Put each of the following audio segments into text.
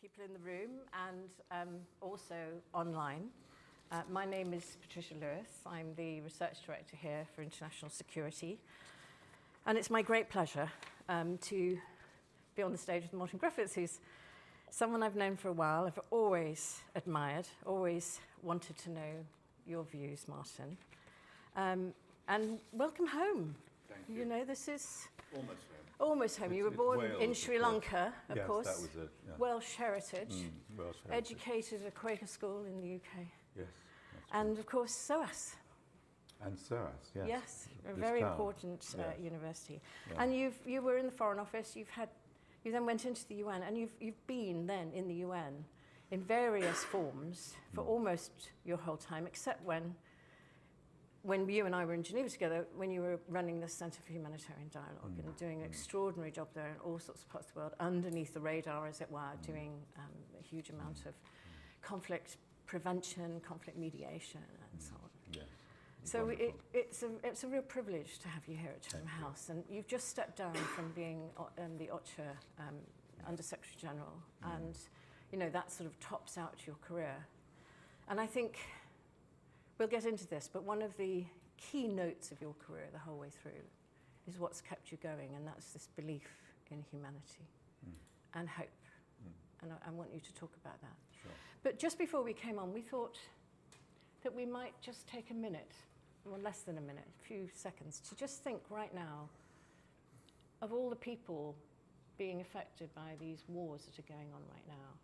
people in the room and also online. My name is Patricia Lewis. I'm the Research Director here for International Security. And it's my great pleasure to be on the stage with Martin Griffiths, who's someone I've known for a while. I've always admired, always wanted to know your views, Martin. And welcome home. Thank you. You know, this is... Almost home. Almost home. You were born Wales, in Sri Lanka, of yes, course. That was it. Yeah. Welsh heritage. Welsh heritage. Educated at a Quaker school in the UK. Yes. And of course, SOAS. And SOAS, yes. Yes, a This very town. important Yes. university. Yeah. And you were in the Foreign Office. You then went into the UN, and you've been then in the UN in various forms for almost your whole time, except when you and I were in Geneva together, when you were running the Centre for Humanitarian Dialogue and doing an extraordinary job there in all sorts of parts of the world, underneath the radar, as it were, doing a huge amount of conflict prevention, conflict mediation, and so on. Yes. So it's a real privilege to have you here at Chatham House, and you've just stepped down from being the OCHA Under Secretary General, and you know that sort of tops out your career. And I think we'll get into this, but one of the key notes of your career the whole way through is what's kept you going, and that's this belief in humanity and hope. And I want you to talk about that. Sure. But just before we came on, we thought that we might just take a minute, or less than a minute, a few seconds, to just think right now of all the people being affected by these wars that are going on right now.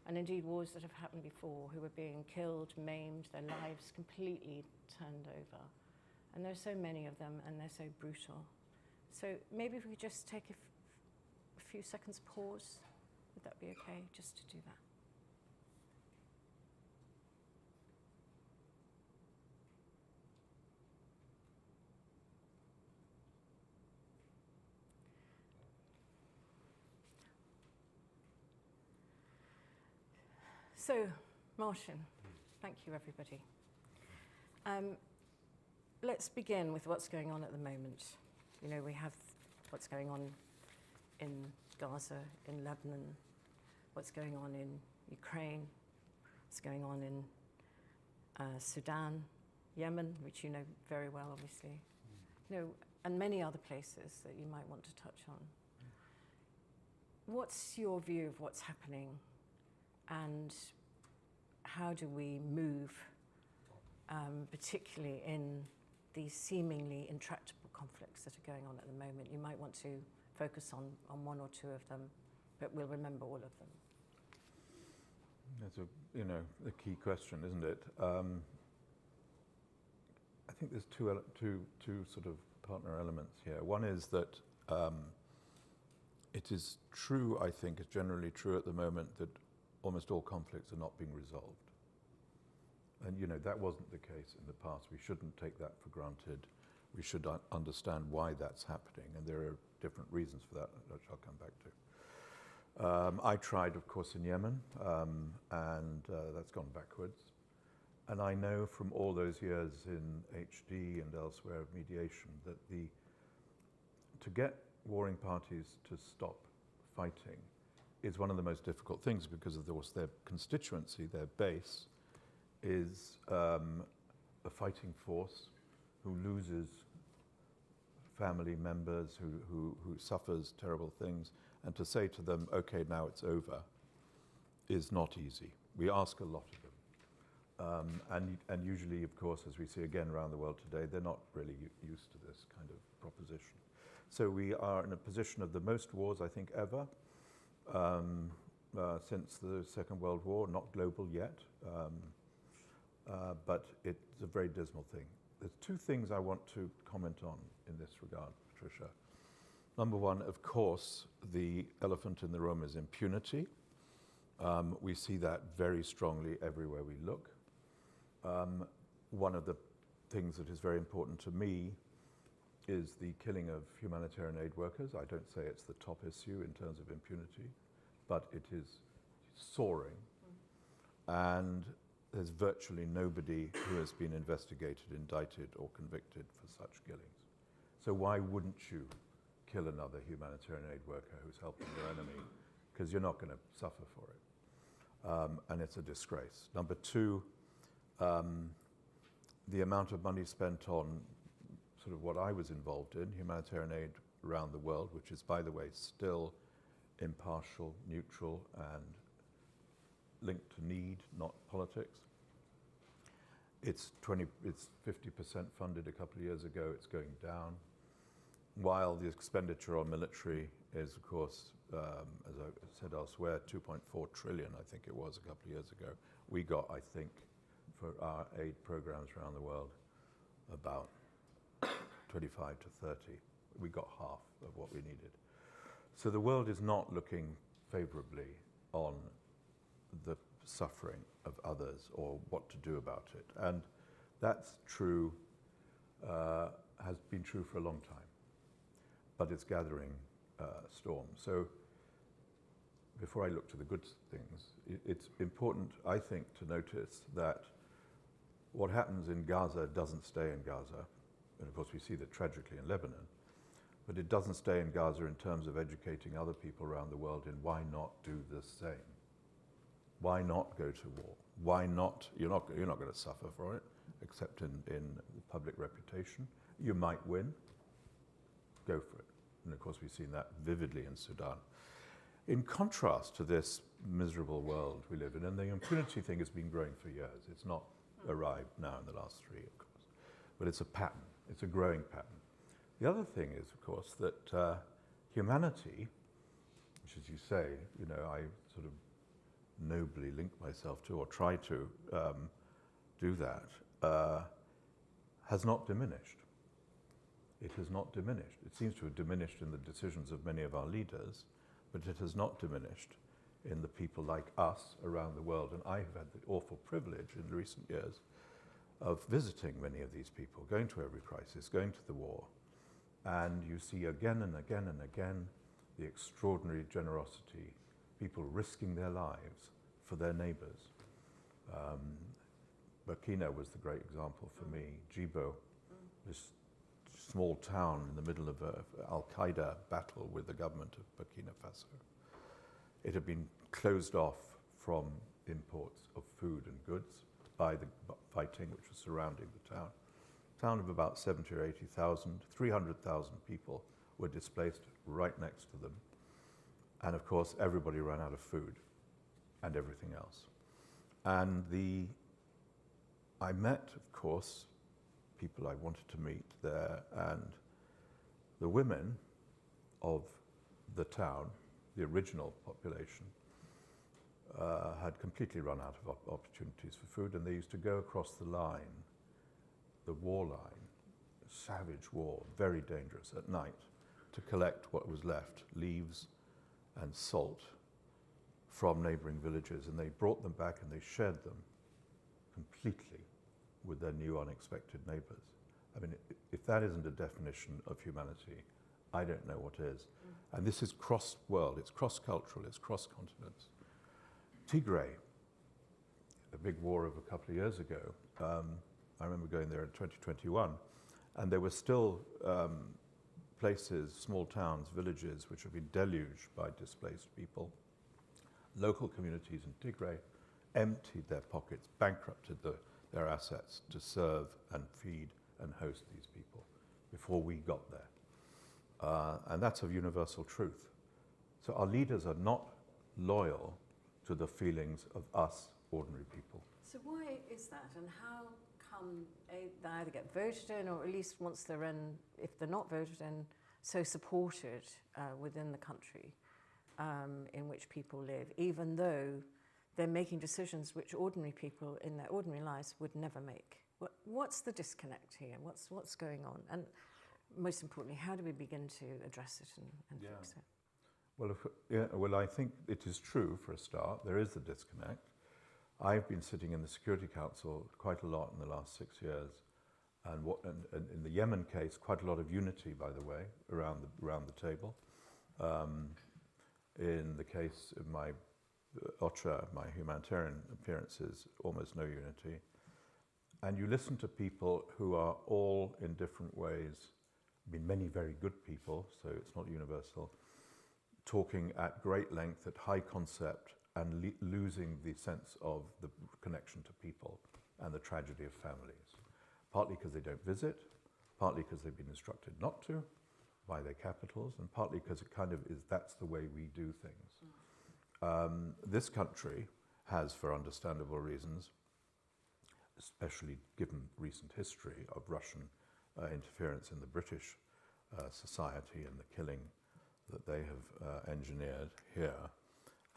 And indeed wars that have happened before, who are being killed, maimed, their lives completely turned over. And there's so many of them, and they're so brutal. So maybe if we could just take a few seconds pause. Would that be okay, just to do that? So, Martin, thank you, everybody. Let's begin with what's going on at the moment. You know, we have what's going on in Gaza, in Lebanon, what's going on in Ukraine, what's going on in Sudan, Yemen, which you know very well, obviously, you know, and many other places that you might want to touch on. What's your view of what's happening, and how do we move, particularly in these seemingly intractable conflicts that are going on at the moment? You might want to focus on one or two of them, but we'll remember all of them. That's a key question, isn't it? I think there's two sort of partner elements here. One is that it is true, I think, it's generally true at the moment that almost all conflicts are not being resolved. And you know, that wasn't the case in the past. We shouldn't take that for granted. We should understand why that's happening, and there are different reasons for that, which I'll come back to. I tried, of course, in Yemen, and that's gone backwards. And I know from all those years in HD and elsewhere of mediation that to get warring parties to stop fighting is one of the most difficult things, because of course their constituency, their base, is a fighting force who loses family members, who suffers terrible things, and to say to them, okay, now it's over, is not easy. We ask a lot of them. And usually, of course, as we see again around the world today, they're not really used to this kind of proposition. So we are in a position of the most wars, I think, ever, since the Second World War, not global yet, but it's a very dismal thing. There's two things I want to comment on in this regard, Patricia. Number one, of course, the elephant in the room is impunity. We see that very strongly everywhere we look. One of the things that is very important to me is the killing of humanitarian aid workers. I don't say it's the top issue in terms of impunity, but it is soaring. And there's virtually nobody who has been investigated, indicted, or convicted for such killings. So why wouldn't you kill another humanitarian aid worker who's helping their enemy because you're not going to suffer for it. And it's a disgrace. Number two, the amount of money spent on sort of what I was involved in, humanitarian aid around the world, which is, by the way, still impartial, neutral, and linked to need, not politics. It's 50% funded a couple of years ago. It's going down. While the expenditure on military is, of course, as I said elsewhere, 2.4 trillion, I think it was a couple of years ago. We got, I think, for our aid programs around the world, about 25 to 30. We got half of what we needed. So the world is not looking favorably on the suffering of others or what to do about it. And that's true, has been true for a long time, but it's gathering storm. So before I look to the good things, it's important, I think, to notice that what happens in Gaza doesn't stay in Gaza. And of course we see that tragically in Lebanon, but it doesn't stay in Gaza in terms of educating other people around the world in why not do the same. Why not go to war? Why not? You're not going to suffer for it, except in the public reputation. You might win. Go for it. And of course, we've seen that vividly in Sudan. In contrast to this miserable world we live in, and the impunity thing has been growing for years. It's not arrived now in the last 3, of course, but it's a pattern. It's a growing pattern. The other thing is, of course, that humanity, which, as you say, I sort of nobly link myself to, or try to do that, has not diminished. It has not diminished. It seems to have diminished in the decisions of many of our leaders, but it has not diminished in the people like us around the world. And I have had the awful privilege in recent years of visiting many of these people, going to every crisis, going to the war. And you see again and again and again the extraordinary generosity, people risking their lives for their neighbors. Burkina was the great example for me. Djibo, this small town in the middle of an Al-Qaeda battle with the government of Burkina Faso. It had been closed off from imports of food and goods by the fighting which was surrounding the town. Town of about 70 or 80,000, 300,000 people were displaced right next to them. And of course, everybody ran out of food and everything else. And I met, of course, people I wanted to meet there, and the women of the town, the original population, had completely run out of opportunities for food, and they used to go across the line, the war line, savage war, very dangerous at night, to collect what was left, leaves and salt, from neighboring villages, and they brought them back and they shared them completely with their new unexpected neighbors. I mean, if that isn't a definition of humanity, I don't know what is. And this is cross-world, it's cross-cultural, it's cross-continents. Tigray, a big war of a couple of years ago, I remember going there in 2021, and there were still places, small towns, villages, which have been deluged by displaced people. Local communities in Tigray emptied their pockets, bankrupted their assets to serve and feed and host these people before we got there. And that's a universal truth. So our leaders are not loyal to the feelings of us, ordinary people. So why is that, and how come they either get voted in, or at least once they're in, if they're not voted in, so supported within the country in which people live, even though they're making decisions which ordinary people in their ordinary lives would never make? What's the disconnect here? What's going on? And most importantly, how do we begin to address it and fix it? Well, I think it is true, for a start. There is a disconnect. I've been sitting in the Security Council quite a lot in the last 6 years, and in the Yemen case, quite a lot of unity, by the way, around the table. In the case of my OCHA, my humanitarian appearances, almost no unity. And you listen to people who are all in different ways, I mean, many very good people, so it's not universal, talking at great length, at high concept, and losing the sense of the connection to people and the tragedy of families. Partly because they don't visit, partly because they've been instructed not to by their capitals, and partly because it kind of is, that's the way we do things. This country has, for understandable reasons, especially given recent history of Russian interference in the British society and the killing that they have engineered here,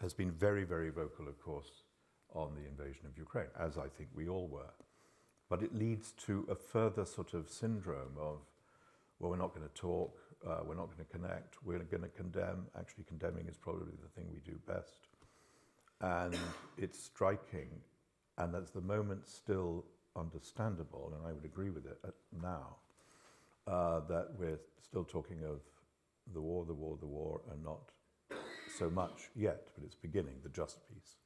has been very, very vocal, of course, on the invasion of Ukraine, as I think we all were. But it leads to a further sort of syndrome of, well, we're not going to talk, we're not going to connect, we're going to condemn. Actually, condemning is probably the thing we do best. And it's striking, and at the moment still understandable, and I would agree with it now, that we're still talking of the war, the war, the war, and not so much yet, but it's beginning, the just peace.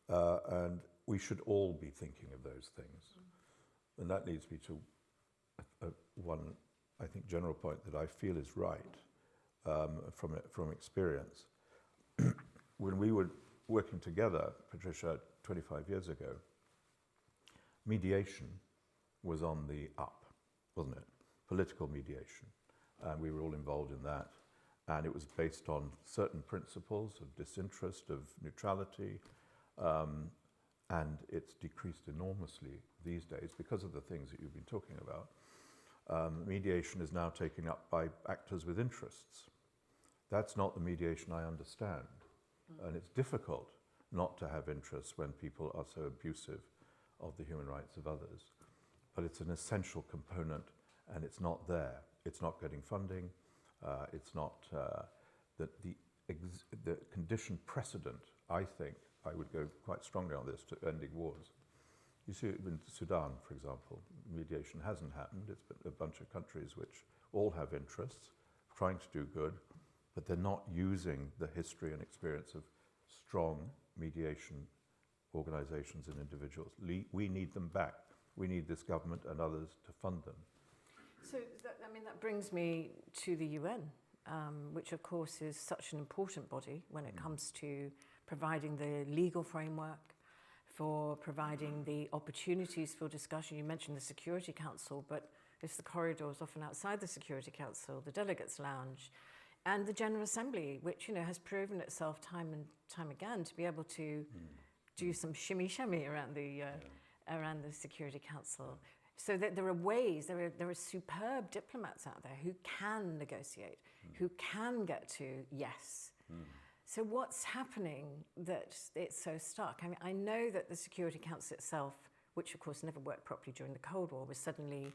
And we should all be thinking of those things. And that leads me to one, I think, general point that I feel is right from experience. When we were working together, Patricia, 25 years ago, mediation was on the up, wasn't it? Political mediation. And we were all involved in that. And it was based on certain principles of disinterest, of neutrality, and it's decreased enormously these days because of the things that you've been talking about. Mediation is now taken up by actors with interests. That's not the mediation I understand. And it's difficult not to have interests when people are so abusive of the human rights of others. But it's an essential component, and it's not there. It's not getting funding. It's not the condition precedent, I think, I would go quite strongly on this, to ending wars. You see it in Sudan, for example, mediation hasn't happened. It's been a bunch of countries which all have interests, trying to do good, but they're not using the history and experience of strong mediation organizations and individuals. We need them back. We need this government and others to fund them. So, that brings me to the UN, which of course is such an important body when it comes to providing the legal framework, for providing the opportunities for discussion. You mentioned the Security Council, but it's the corridors often outside the Security Council, the Delegates' Lounge, and the General Assembly, which has proven itself time and time again to be able to do some shimmy around the Security Council. So that there are ways, there are superb diplomats out there who can negotiate, who can get to yes. So what's happening that it's so stuck? I mean, I know that the Security Council itself, which of course never worked properly during the Cold War, was suddenly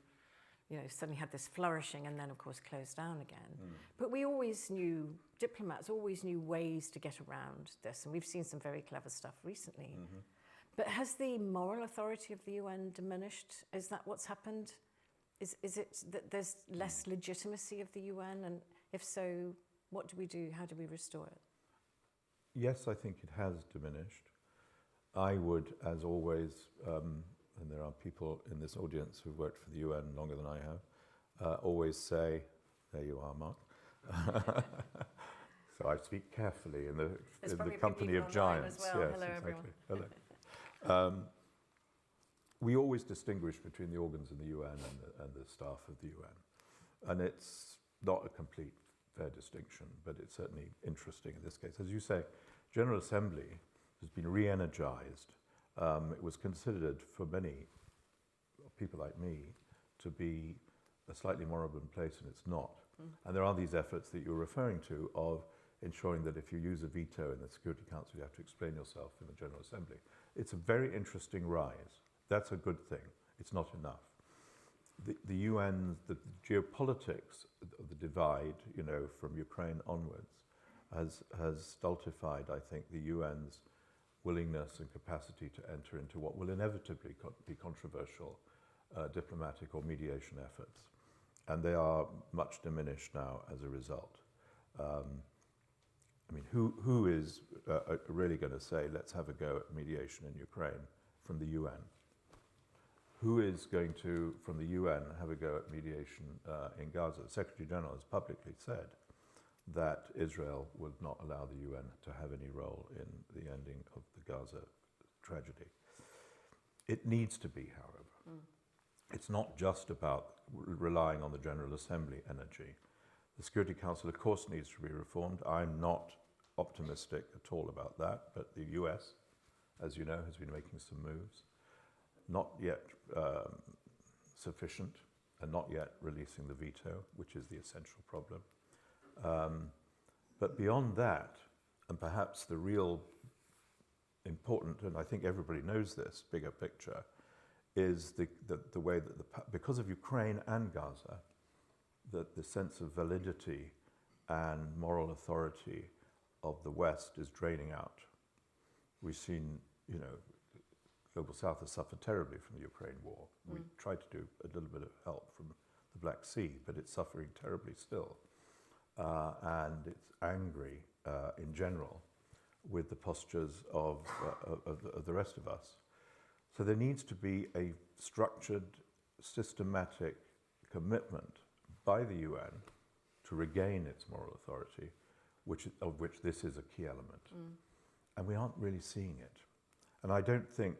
had this flourishing and then of course closed down again. But we always knew, diplomats always knew ways to get around this, and we've seen some very clever stuff recently. But has the moral authority of the UN diminished? Is that what's happened? Is it that there's less legitimacy of the UN? And if so, what do we do? How do we restore it? Yes, I think it has diminished. I would, as always, and there are people in this audience who've worked for the UN longer than I have, always say, there you are, Mark. So I speak carefully in the company of giants. Well. Yes, Hello, exactly. everyone. Hello. We always distinguish between the organs in the UN and the staff of the UN. And it's not a complete fair distinction, but it's certainly interesting in this case. As you say, General Assembly has been re-energized. It was considered for many people like me to be a slightly moribund place, and it's not. And there are these efforts that you're referring to of ensuring that if you use a veto in the Security Council, you have to explain yourself in the General Assembly. It's a very interesting rise. That's a good thing. It's not enough. The UN, the geopolitics of the divide, from Ukraine onwards, has stultified, I think, the UN's willingness and capacity to enter into what will inevitably be controversial diplomatic or mediation efforts. And they are much diminished now as a result. Who is really going to say, let's have a go at mediation in Ukraine from the UN? Who is going to, from the UN, have a go at mediation in Gaza? The Secretary General has publicly said that Israel would not allow the UN to have any role in the ending of the Gaza tragedy. It needs to be, however. It's not just about relying on the General Assembly energy. The Security Council, of course, needs to be reformed. I'm not optimistic at all about that, but the US, as you know, has been making some moves. Not yet sufficient, and not yet releasing the veto, which is the essential problem. But beyond that, and perhaps the real important, and I think everybody knows this, bigger picture, is the way that, because of Ukraine and Gaza, that the sense of validity and moral authority of the West is draining out. We've seen, Global South has suffered terribly from the Ukraine war. We tried to do a little bit of help from the Black Sea, but it's suffering terribly still. And it's angry in general with the postures of the rest of us. So there needs to be a structured, systematic commitment by the UN to regain its moral authority, of which this is a key element. And we aren't really seeing it. And I don't think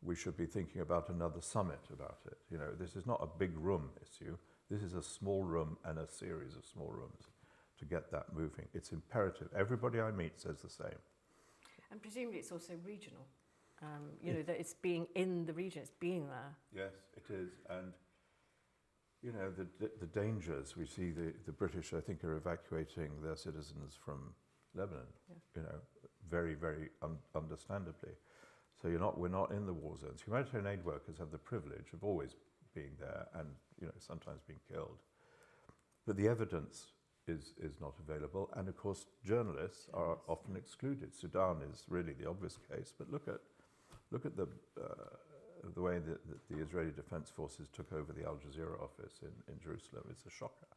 we should be thinking about another summit about it. This is not a big room issue. This is a small room and a series of small rooms to get that moving. It's imperative. Everybody I meet says the same. And presumably it's also regional. That it's being in the region, it's being there. Yes, it is. And, the dangers, we see the British, I think, are evacuating their citizens from Lebanon, very, very understandably. So we're not in the war zones. Humanitarian aid workers have the privilege of always being there and, sometimes being killed. But the evidence is not available. And of course, journalists are often excluded. Sudan is really the obvious case, but look at the way that the Israeli Defense Forces took over the Al Jazeera office in Jerusalem. It's a shocker.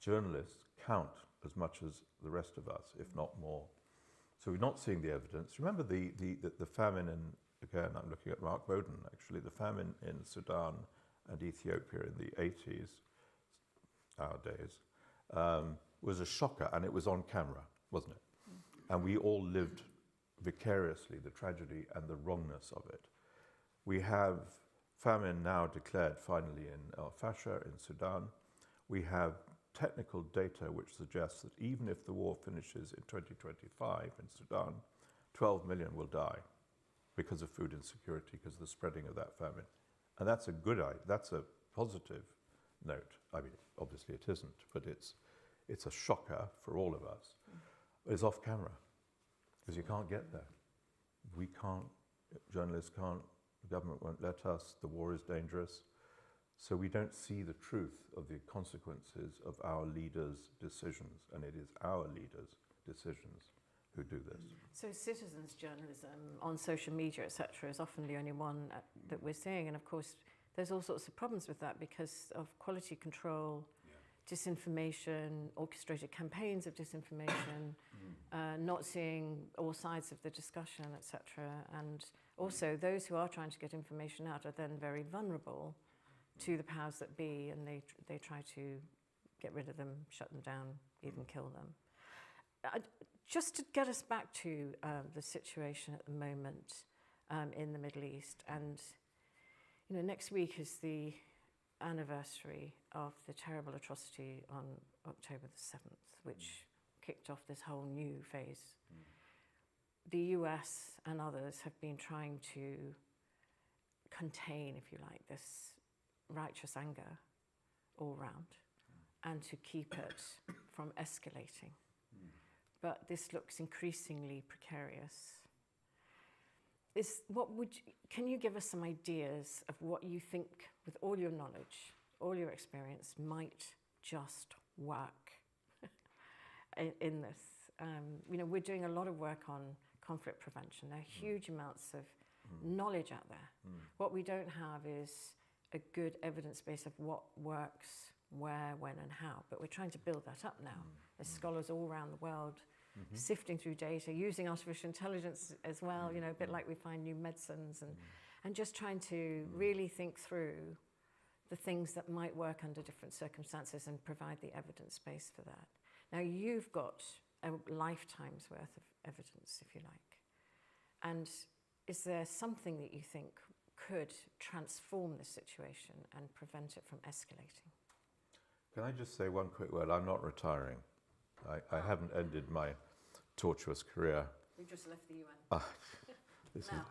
Journalists count as much as the rest of us, if not more. So we're not seeing the evidence. Remember the famine again, I'm looking at Mark Bowden actually, the famine in Sudan and Ethiopia in the 80s, our days, was a shocker, and it was on camera, wasn't it? And we all lived vicariously the tragedy and the wrongness of it. We have famine now declared finally in El Fasher in Sudan. We have technical data which suggests that even if the war finishes in 2025 in Sudan, 12 million will die because of food insecurity, because of the spreading of that famine. And that's that's a positive note. I mean, obviously it isn't, but it's a shocker for all of us. It's off camera, because you can't get there. We can't, journalists can't, the government won't let us, the war is dangerous. So we don't see the truth of the consequences of our leaders' decisions, and it is our leaders' decisions who do this. So citizens' journalism on social media, etc., is often the only one that we're seeing, and of course there's all sorts of problems with that because of quality control, disinformation, orchestrated campaigns of disinformation, not seeing all sides of the discussion, etc. And also those who are trying to get information out are then very vulnerable to the powers that be, and they try to get rid of them, shut them down, even kill them. Just to get us back to the situation at the moment in the Middle East, and next week is the anniversary of the terrible atrocity on October the 7th, which kicked off this whole new phase. The US and others have been trying to contain, if you like, this righteous anger all round and to keep it from escalating. But this looks increasingly precarious. Can you give us some ideas of what you think, with all your knowledge, all your experience, might just work in this? We're doing a lot of work on conflict prevention. There are huge amounts of knowledge out there. What we don't have is a good evidence base of what works, where, when, and how. But we're trying to build that up now. There's scholars all around the world sifting through data, using artificial intelligence as well, a bit like we find new medicines, and just trying to really think through the things that might work under different circumstances and provide the evidence base for that. Now, you've got a lifetime's worth of evidence, if you like. And is there something that you think could transform the situation and prevent it from escalating? Can I just say one quick word? I'm not retiring. I haven't ended my tortuous career. You just left the UN.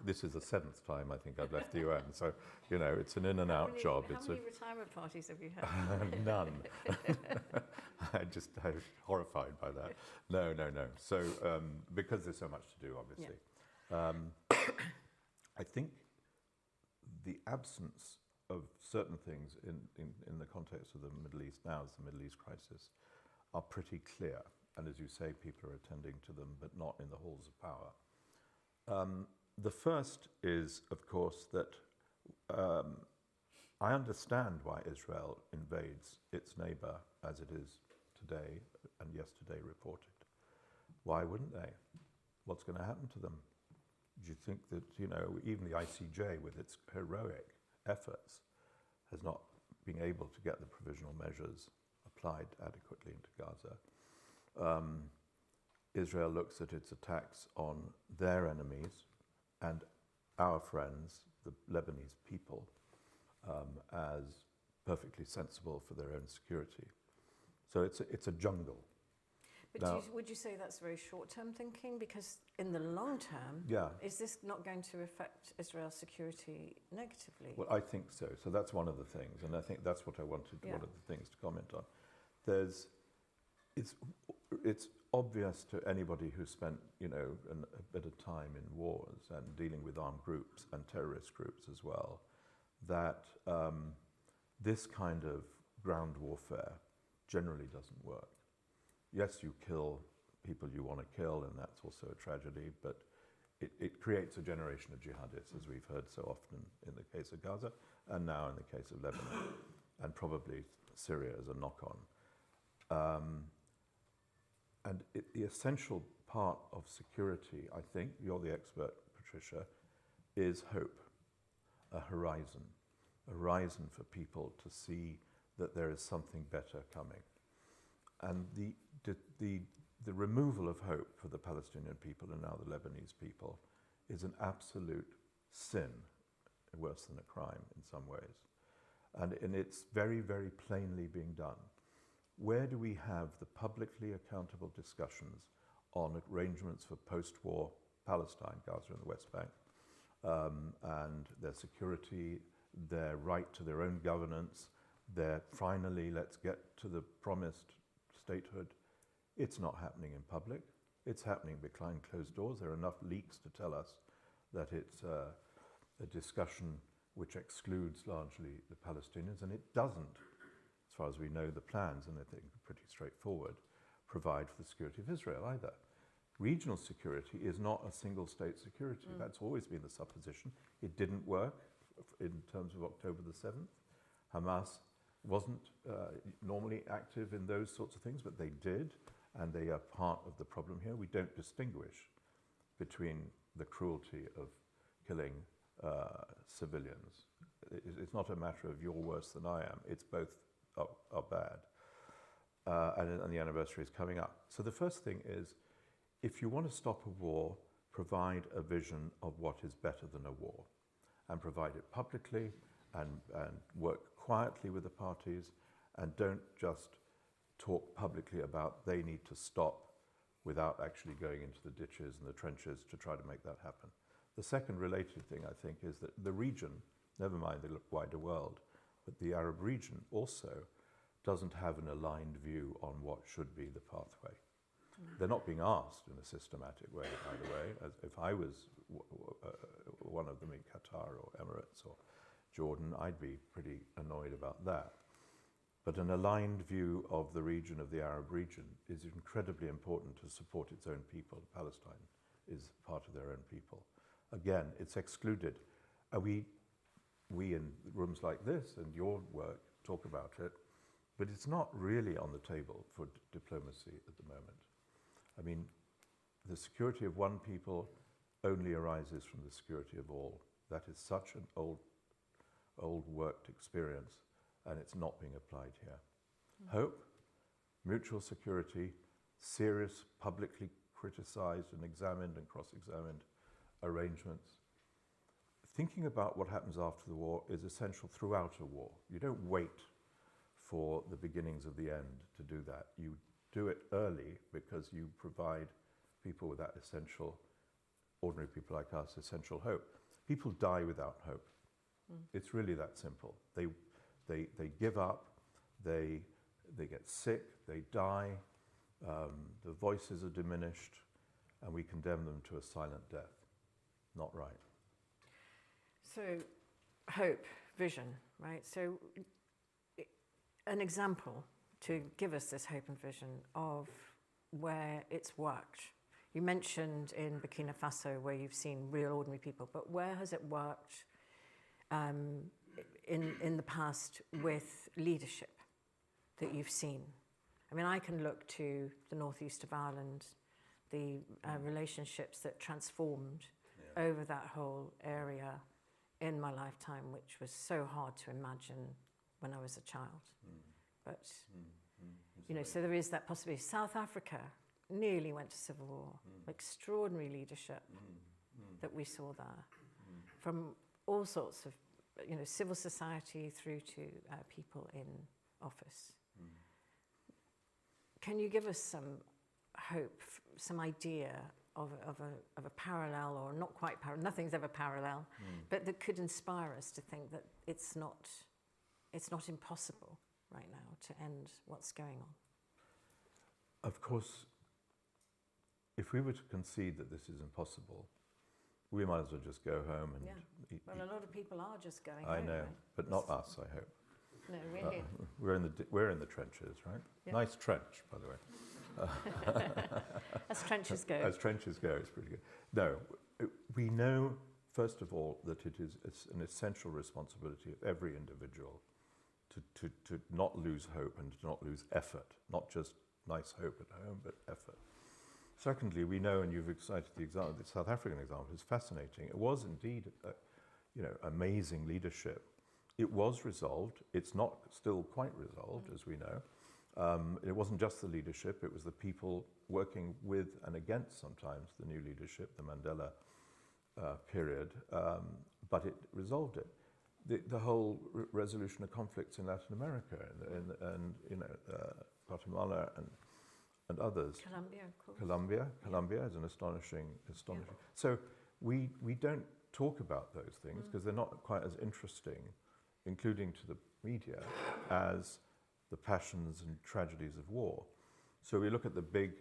This is the 7th time I think I've left the UN, so, you know, it's an in and out job. How many retirement parties have you had? None. I'm horrified by that. No. So, because there's so much to do, obviously. Yeah. I think the absence of certain things in the context of the Middle East now, as the Middle East crisis, are pretty clear. And as you say, people are attending to them, but not in the halls of power. The first is, of course, that I understand why Israel invades its neighbor as it is today and yesterday reported. Why wouldn't they? What's going to happen to them? Do you think that, you know, even the ICJ with its heroic efforts has not been able to get the provisional measures applied adequately into Gaza? Israel looks at its attacks on their enemies and our friends, the Lebanese people, as perfectly sensible for their own security. So it's a jungle. But now, would you say that's very short-term thinking? Because in the long term, yeah. Is this not going to affect Israel's security negatively? Well, I think so. So that's one of the things, and I think that's what I wanted, one of the things to comment on. It's obvious to anybody who's spent, you know, a bit of time in wars and dealing with armed groups and terrorist groups as well, that this kind of ground warfare generally doesn't work. Yes, you kill people you want to kill, and that's also a tragedy, but it creates a generation of jihadists, as we've heard so often in the case of Gaza, and now in the case of Lebanon, and probably Syria as a knock-on. And the essential part of security, I think, you're the expert, Patricia, is hope, a horizon for people to see that there is something better coming. And the removal of hope for the Palestinian people and now the Lebanese people is an absolute sin, worse than a crime in some ways. And it's very, very plainly being done. Where do we have the publicly accountable discussions on arrangements for post-war Palestine, Gaza and the West Bank, and their security, their right to their own governance, their finally let's get to the promised statehood? It's not happening in public. It's happening behind closed doors. There are enough leaks to tell us that it's a discussion which excludes largely the Palestinians, and it doesn't, as far as we know, the plans, and I think pretty straightforward, provide for the security of Israel either. Regional security is not a single state security. That's always been the supposition. It didn't work in terms of October the 7th. Hamas wasn't normally active in those sorts of things, but they did, and they are part of the problem here. We don't distinguish between the cruelty of killing civilians. It's not a matter of you're worse than I am. It's both are bad. And the anniversary is coming up. So the first thing is, if you want to stop a war, provide a vision of what is better than a war, and provide it publicly, and work quietly with the parties, and don't just talk publicly about they need to stop without actually going into the ditches and the trenches to try to make that happen. The second related thing, I think, is that the region, never mind the wider world, but the Arab region also doesn't have an aligned view on what should be the pathway. They're not being asked in a systematic way, by the way. As if I was one of them in Qatar or Emirates or Jordan, I'd be pretty annoyed about that. But an aligned view of the region, of the Arab region, is incredibly important to support its own people. Palestine is part of their own people. Again, it's excluded. We in rooms like this and your work talk about it, but it's not really on the table for diplomacy at the moment. I mean, the security of one people only arises from the security of all. That is such an old worked experience, and it's not being applied here. Hope, mutual security, serious, publicly criticized and examined and cross-examined arrangements. Thinking about what happens after the war is essential throughout a war. You don't wait for the beginnings of the end to do that. You do it early because you provide people with that essential, ordinary people like us, essential hope. People die without hope. It's really that simple. They give up, they get sick, they die, the voices are diminished, and we condemn them to a silent death. Not right. So, hope, vision, right? So, an example to give us this hope and vision of where it's worked. You mentioned in Burkina Faso where you've seen real ordinary people, but where has it worked in the past with leadership that you've seen? I mean, I can look to the northeast of Ireland, the relationships that transformed over that whole area in my lifetime, which was so hard to imagine when I was a child. But, you know, so there is that possibility. South Africa nearly went to civil war. Extraordinary leadership that we saw there, from all sorts of, you know, civil society through to people in office. Can you give us some hope, some idea of a parallel, or not quite parallel, nothing's ever parallel, but that could inspire us to think that it's not impossible right now to end what's going on? Of course, if we were to concede that this is impossible, we might as well just go home and eat. Well, a lot of people are just going I home. know, Right? but not us, I hope. No, really. We're in the trenches, right? Yeah. Nice trench, by the way. As trenches go. As trenches go, it's pretty good. No, we know, first of all, that it's an essential responsibility of every individual to not lose hope and to not lose effort, not just nice hope at home, but effort. Secondly, we know, and you've cited the example, the South African example is fascinating. It was indeed, amazing leadership. It was resolved. It's not still quite resolved, as we know. It wasn't just the leadership, it was the people working with and against sometimes the new leadership, the Mandela period, but it resolved it. The whole resolution of conflicts in Latin America and Guatemala and others. Colombia, of course. Colombia is an astonishing. So we don't talk about those things because they're not quite as interesting, including to the media, as the passions and tragedies of war. So we look at the big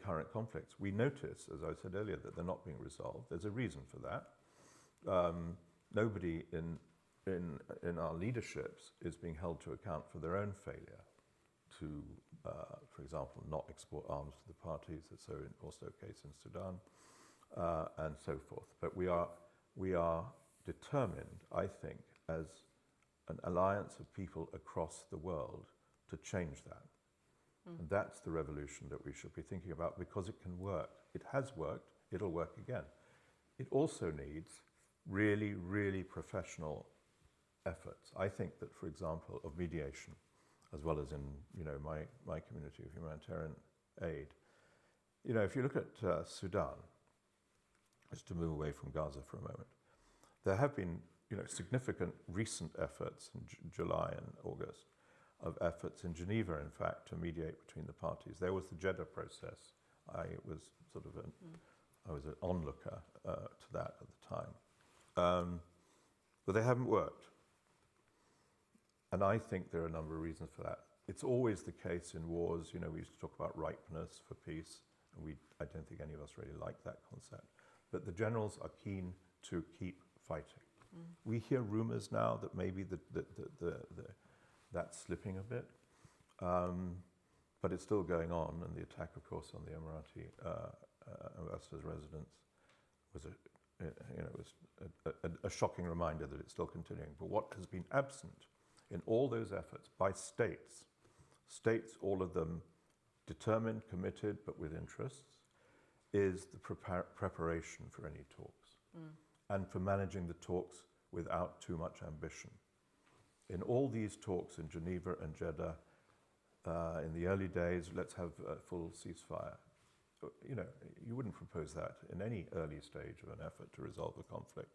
current conflicts. We notice, as I said earlier, that they're not being resolved. There's a reason for that. Nobody in our leaderships is being held to account for their own failure to, for example, not export arms to the parties. That's also a case in Sudan, and so forth. But we are determined, I think, as an alliance of people across the world to change that. And that's the revolution that we should be thinking about, because it can work. It has worked. It'll work again. It also needs really, really professional efforts. I think that, for example, of mediation, as well as in my community of humanitarian aid. If you look at Sudan, just to move away from Gaza for a moment, there have been significant recent efforts in July and August, of efforts in Geneva, in fact, to mediate between the parties. There was the Jeddah process. I was I was an onlooker to that at the time. But they haven't worked. And I think there are a number of reasons for that. It's always the case in wars. We used to talk about ripeness for peace, and I don't think any of us really like that concept. But the generals are keen to keep fighting. We hear rumors now that maybe that's slipping a bit, but it's still going on. And the attack, of course, on the Emirati ambassador's residence was a shocking reminder that it's still continuing. But what has been absent in all those efforts by states, all of them determined, committed, but with interests, is the preparation for any talks, and for managing the talks without too much ambition. In all these talks in Geneva and Jeddah, In the early days, let's have a full ceasefire. You know, you wouldn't propose that in any early stage of an effort to resolve a conflict.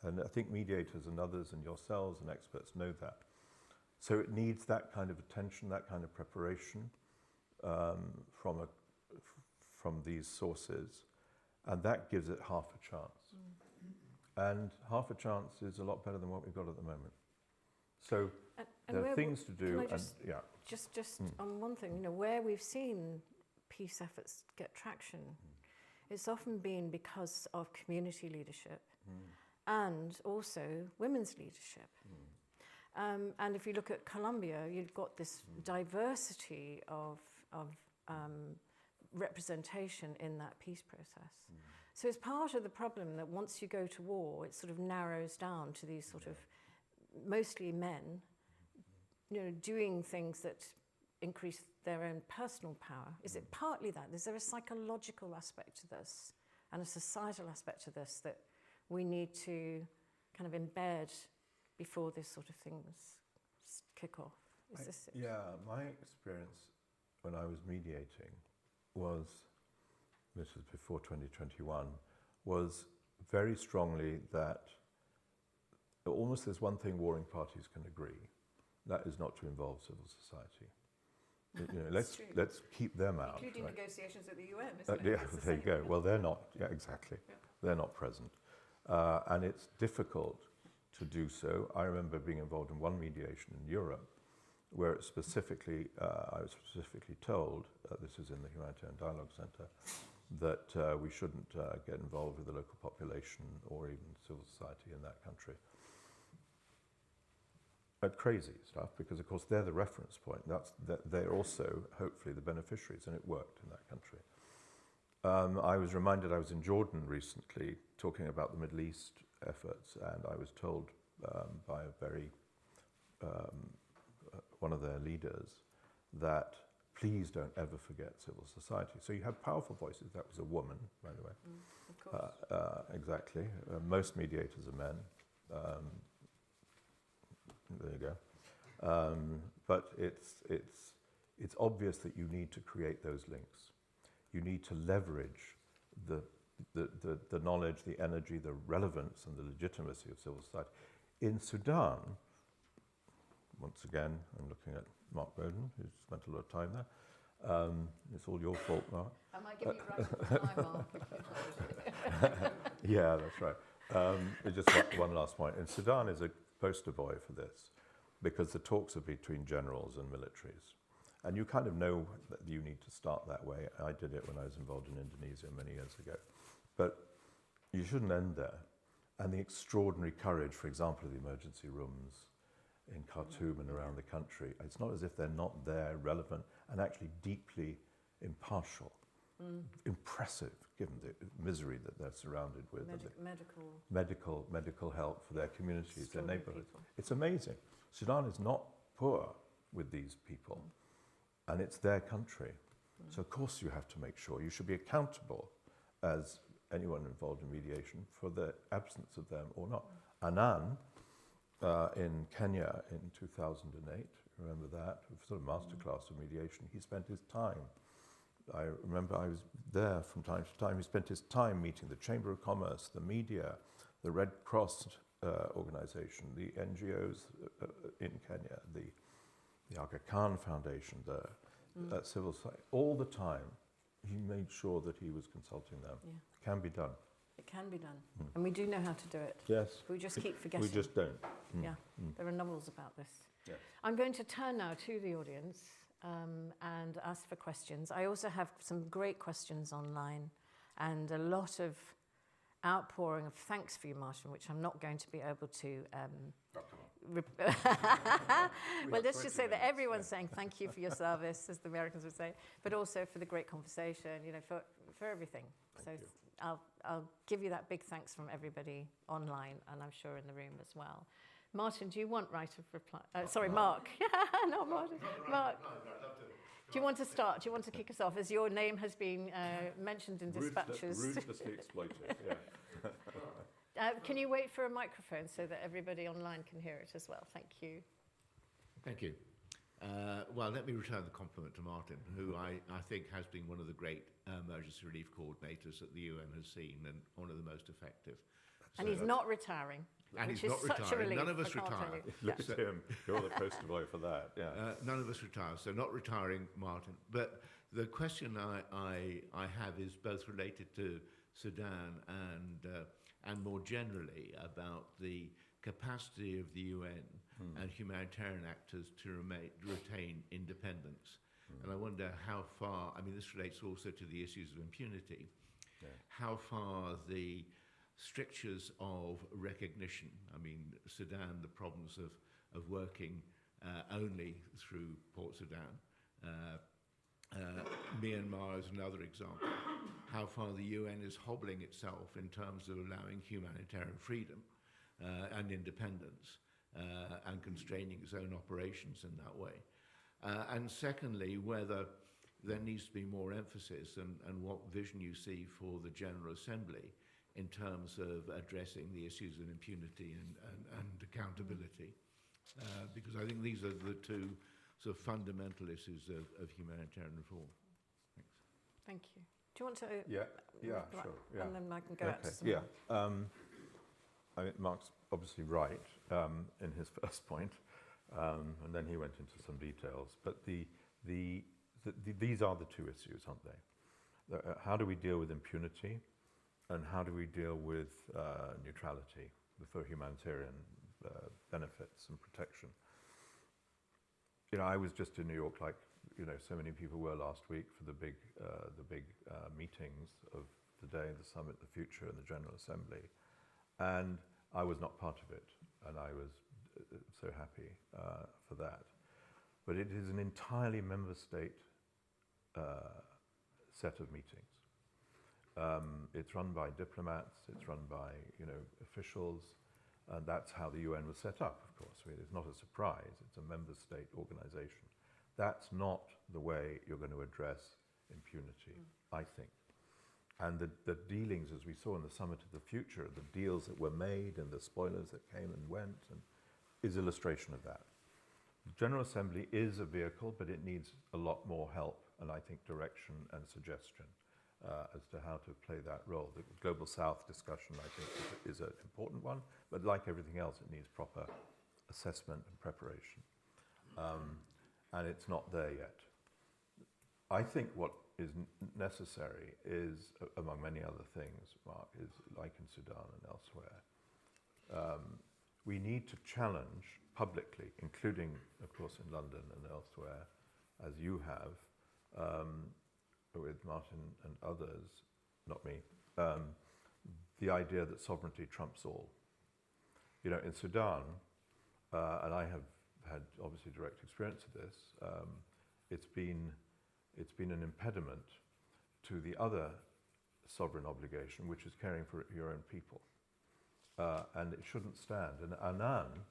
And I think mediators and others and yourselves and experts know that. So it needs that kind of attention, that kind of preparation from these sources, and that gives it half a chance. And half a chance is a lot better than what we've got at the moment. So there are things to do. Just on one thing, you know, where we've seen peace efforts get traction, it's often been because of community leadership and also women's leadership. And if you look at Colombia, you've got this diversity of representation in that peace process. So it's part of the problem that once you go to war, it sort of narrows down to these sort of mostly men, you know, doing things that increase their own personal power. Is it partly that? Is there a psychological aspect to this and a societal aspect to this that we need to kind of embed before this sort of things kick off? Is this it? Yeah, my experience when I was mediating was, this was before 2021, was very strongly that almost there's one thing warring parties can agree, that is not to involve civil society. You know, let's keep them out. Including right? Negotiations at the UN, isn't it? Yeah, there you go. Well, they're not, yeah, exactly. Yeah. They're not present. And it's difficult to do so. I remember being involved in one mediation in Europe where it specifically, I was specifically told, this is in the Humanitarian Dialogue Centre, that we shouldn't get involved with the local population or even civil society in that country. Crazy stuff, because of course they're the reference point. They're also hopefully the beneficiaries, and it worked in that country. I was reminded, I was in Jordan recently talking about the Middle East efforts, and I was told by a very one of their leaders that please don't ever forget civil society. So you have powerful voices. That was a woman, by the way. Of course. Exactly. Most mediators are men. There you go. But it's obvious that you need to create those links. You need to leverage the knowledge, the energy, the relevance and the legitimacy of civil society. In Sudan, once again, I'm looking at Mark Bowden, who's spent a lot of time there. It's all your fault, Mark. I might give you right on time, Mark. Yeah, that's right. Just one last point. And Sudan is a poster boy for this, because the talks are between generals and militaries. And you kind of know that you need to start that way. I did it when I was involved in Indonesia many years ago. But you shouldn't end there. And the extraordinary courage, for example, of the emergency rooms in Khartoum and around the country, it's not as if they're not there, relevant, and actually deeply impartial. Impressive, given the misery that they're surrounded with. Medical help for their communities, their neighborhoods. It's amazing. Sudan is not poor with these people, and it's their country. So of course you have to make sure you should be accountable as anyone involved in mediation for the absence of them or not. Annan in Kenya in 2008, remember that, a sort of masterclass of mediation. He spent his time. I remember I was there from time to time. He spent his time meeting the Chamber of Commerce, the media, the Red Cross organization, the NGOs in Kenya, the Aga Khan Foundation, the civil society. All the time, he made sure that he was consulting them. Yeah. It can be done. It can be done. And we do know how to do it. Yes. We just keep forgetting. We just don't. Yeah. There are novels about this. Yes. I'm going to turn now to the audience and ask for questions. I also have some great questions online and a lot of outpouring of thanks for you, Martin, which I'm not going to be able to... well, let's just say that everyone's saying thank you for your service, as the Americans would say, but also for the great conversation, you know, for everything. Thank you. I'll give you that big thanks from everybody online, and I'm sure in the room as well. Martin, do you want right of reply? Sorry, Mark. Not Martin. Mark. Do you want to start? Do you want to kick us off? As your name has been mentioned in dispatches. Ruthlessly exploited, yeah. Can you wait for a microphone so that everybody online can hear it as well? Thank you. Thank you. Well, let me return the compliment to Martin, who I think has been one of the great emergency relief coordinators that the UN has seen and one of the most effective. And he's not retiring. And which he's is not such a retiring. relief, None of us I can't tell retire. you. Look at him. You're the poster boy for that. Yeah. None of us retire, so not retiring, Martin. But the question I have is both related to Sudan and more generally about the capacity of the UN and humanitarian actors to retain independence. And I wonder how far, I mean, this relates also to the issues of impunity, how far the strictures of recognition, I mean, Sudan, the problems of working only through Port Sudan, Myanmar is another example, how far the UN is hobbling itself in terms of allowing humanitarian freedom and independence and constraining its own operations in that way. And secondly, whether there needs to be more emphasis and what vision you see for the General Assembly in terms of addressing the issues of impunity and accountability. Because I think these are the two sort of fundamental issues of humanitarian reform. Thanks. Thank you. Do you want to? Yeah, sure. Yeah. And then I can go out to some Yeah. more. I mean, Mark's obviously right in his first point, and then he went into some details. But these are the two issues, aren't they? How do we deal with impunity, and how do we deal with neutrality for humanitarian benefits and protection? You know, I was just in New York, like so many people were last week for the big meetings of the day, the summit, the future, and the General Assembly, and I was not part of it, and I was so happy for that. But it is an entirely member state set of meetings. It's run by diplomats, it's run by officials, and that's how the UN was set up, of course. I mean, it's not a surprise, it's a member state organization. That's not the way you're going to address impunity, I think. And the dealings, as we saw in the Summit of the Future, the deals that were made and the spoilers that came and went, is illustration of that. The General Assembly is a vehicle, but it needs a lot more help, and I think direction and suggestion as to how to play that role. The Global South discussion, I think, is an important one, but like everything else, it needs proper assessment and preparation. And it's not there yet. I think what is necessary is, among many other things, Mark, is like in Sudan and elsewhere, we need to challenge publicly, including, of course, in London and elsewhere, as you have, with Martin and others, not me, the idea that sovereignty trumps all. You know, in Sudan, and I have had obviously direct experience of this, it's been an impediment to the other sovereign obligation, which is caring for your own people. And it shouldn't stand. And Annan,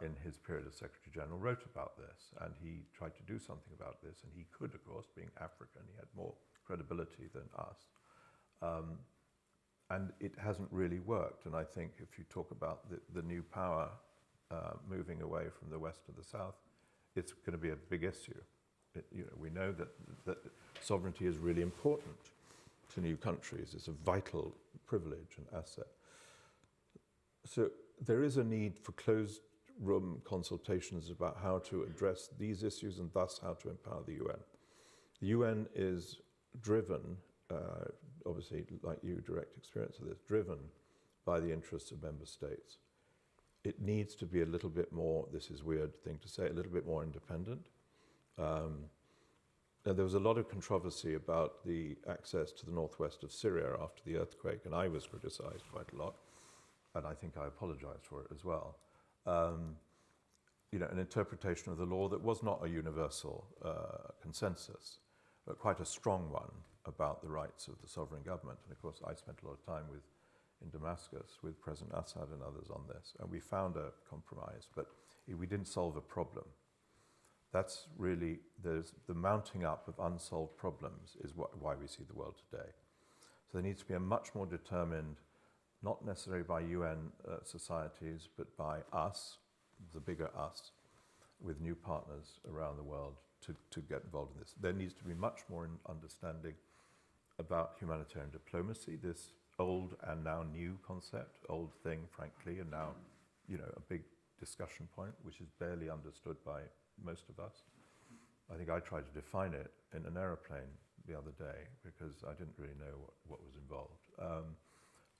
in his period as Secretary General, wrote about this, and he tried to do something about this, and he could, of course, being African, he had more credibility than us. And it hasn't really worked, and I think if you talk about the new power moving away from the west to the south, it's going to be a big issue. We know that sovereignty is really important to new countries. It's a vital privilege and asset. So there is a need for closed room consultations about how to address these issues and thus how to empower the UN. The UN is driven, obviously like you, direct experience of this, driven by the interests of member states. It needs to be a little bit more, this is a weird thing to say, a little bit more independent. There was a lot of controversy about the access to the northwest of Syria after the earthquake, and I was criticized quite a lot, and I think I apologized for it as well. An interpretation of the law that was not a universal consensus, but quite a strong one about the rights of the sovereign government. And of course, I spent a lot of time in Damascus with President Assad and others on this, and we found a compromise, but we didn't solve a problem. That's really, there's the mounting up of unsolved problems is why we see the world today. So there needs to be a much more determined, not necessarily by UN societies, but by us, the bigger us, with new partners around the world to get involved in this. There needs to be much more understanding about humanitarian diplomacy, this old and now new concept, old thing, frankly, and now, a big discussion point, which is barely understood by most of us. I think I tried to define it in an aeroplane the other day because I didn't really know what was involved.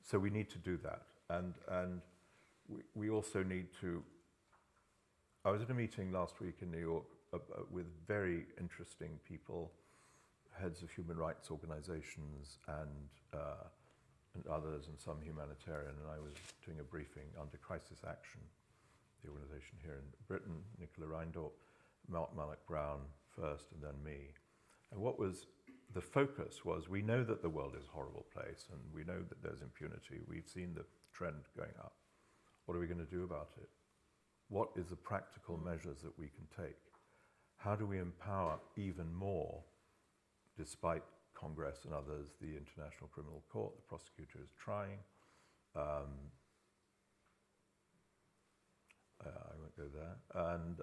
So we need to do that. And we also need to... I was at a meeting last week in New York with very interesting people, heads of human rights organizations and others, and some humanitarian, and I was doing a briefing under Crisis Action, the organization here in Britain, Nicola Reindorp, Malak Brown first, and then me. And what was the focus was, we know that the world is a horrible place, and we know that there's impunity. We've seen the trend going up. What are we going to do about it? What is the practical measures that we can take? How do we empower even more, despite Congress and others, the International Criminal Court? The prosecutor is trying. I won't go there. And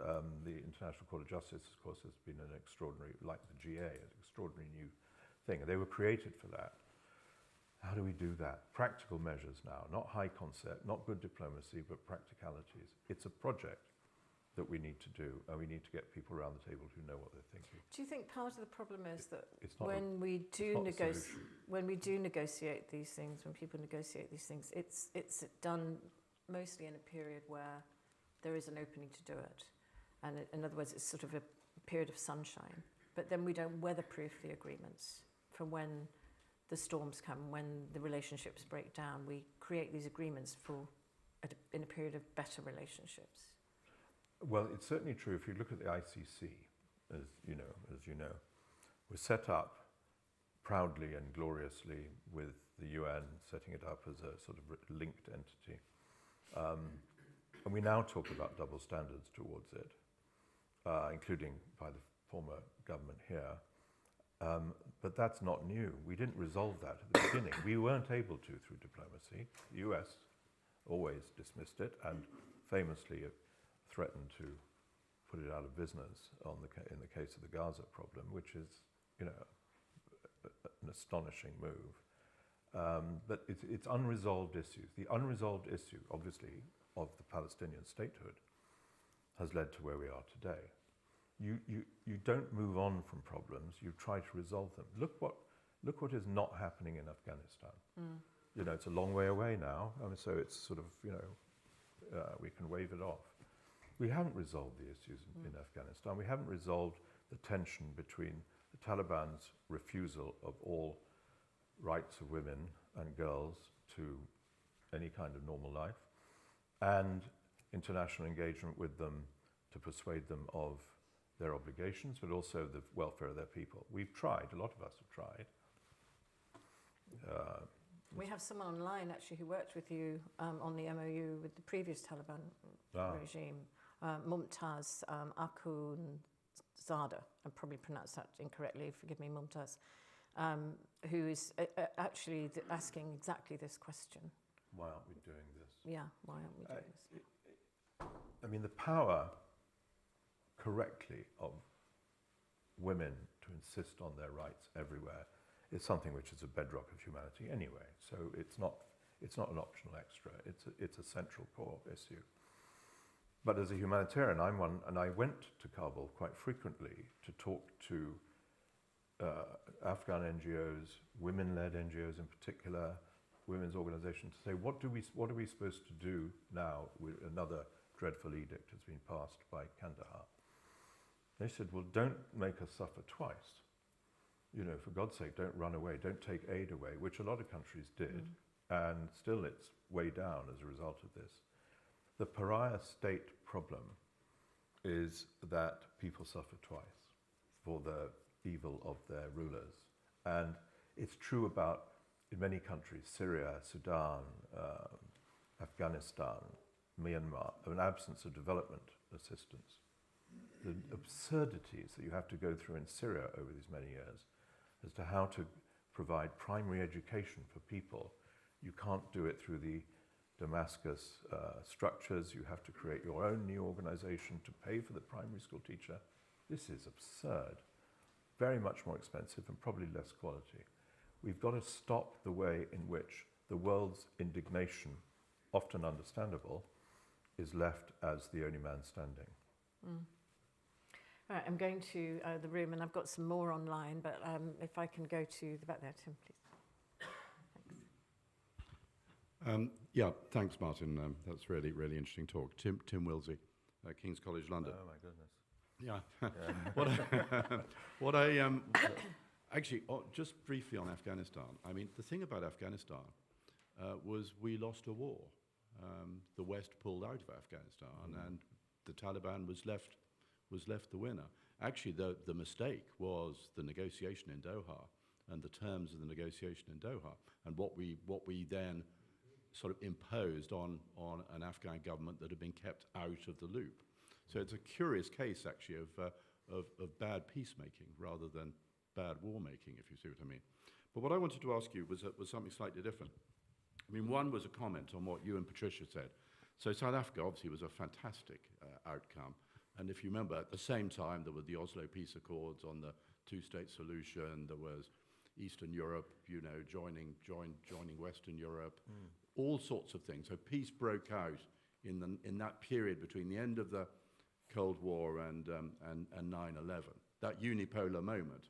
the International Court of Justice, of course, has been an extraordinary, like the GA, an extraordinary new thing. They were created for that. How do we do that? Practical measures now, not high concept, not good diplomacy, but practicalities. It's a project that we need to do, and we need to get people around the table who know what they're thinking. Do you think part of the problem is that It's not when we do negotiate these things, when people negotiate these things, it's done mostly in a period where there is an opening to do it. And in other words, it's sort of a period of sunshine. But then we don't weatherproof the agreements for when the storms come, when the relationships break down. We create these agreements in a period of better relationships. Well, it's certainly true. If you look at the ICC, as you know, was set up proudly and gloriously with the UN setting it up as a sort of linked entity. And we now talk about double standards towards it, including by the former government here. But that's not new. We didn't resolve that at the beginning. We weren't able to through diplomacy. The US always dismissed it and famously threatened to put it out of business in the case of the Gaza problem, which is, an astonishing move. But it's unresolved issues. The unresolved issue, obviously, of the Palestinian statehood has led to where we are today. You don't move on from problems, you try to resolve them. Look what is not happening in Afghanistan. It's a long way away now, so it's sort of, we can wave it off. We haven't resolved the issues in Afghanistan. We haven't resolved the tension between the Taliban's refusal of all rights of women and girls to any kind of normal life, and international engagement with them to persuade them of their obligations, but also the welfare of their people. We've tried, a lot of us have tried. We have someone online actually who worked with you on the MOU with the previous Taliban regime, Mumtaz Akhundzada. I probably pronounced that incorrectly, forgive me, Mumtaz, who is actually asking exactly this question. Why aren't we doing this? Yeah, why aren't we doing this? I mean, the power correctly of women to insist on their rights everywhere is something which is a bedrock of humanity anyway. So it's not an optional extra. It's a central core issue. But as a humanitarian, I'm one, and I went to Kabul quite frequently to talk to Afghan NGOs, women-led NGOs in particular, women's organizations, to say, what are we supposed to do now with another dreadful edict has been passed by Kandahar? They said, well, don't make us suffer twice. For God's sake, don't run away, don't take aid away, which a lot of countries did, and still it's way down as a result of this. The pariah state problem is that people suffer twice for the evil of their rulers. And it's true about, in many countries, Syria, Sudan, Afghanistan, Myanmar, an absence of development assistance. The absurdities that you have to go through in Syria over these many years as to how to provide primary education for people. You can't do it through the Damascus structures. You have to create your own new organization to pay for the primary school teacher. This is absurd. Very much more expensive and probably less quality. We've got to stop the way in which the world's indignation, often understandable, is left as the only man standing. Right, I'm going to the room, and I've got some more online, but if I can go to the back there, Tim, please. Yeah, thanks, Martin. That's really, really interesting talk. Tim Wilsey, King's College London. Oh, my goodness. Yeah. Actually, just briefly on Afghanistan. I mean, the thing about Afghanistan was we lost a war. The West pulled out of Afghanistan, and the Taliban was left the winner. Actually, the mistake was the negotiation in Doha and the terms of the negotiation in Doha, and what we then sort of imposed on an Afghan government that had been kept out of the loop. So it's a curious case, actually, of bad peacemaking rather than bad war making, if you see what I mean. But what I wanted to ask you was something slightly different. I mean, one was a comment on what you and Patricia said. So South Africa obviously was a fantastic outcome. And if you remember, at the same time, there were the Oslo Peace Accords on the two-state solution. There was Eastern Europe, joining Western Europe, all sorts of things. So peace broke out in that period between the end of the Cold War and 9/11. That unipolar moment,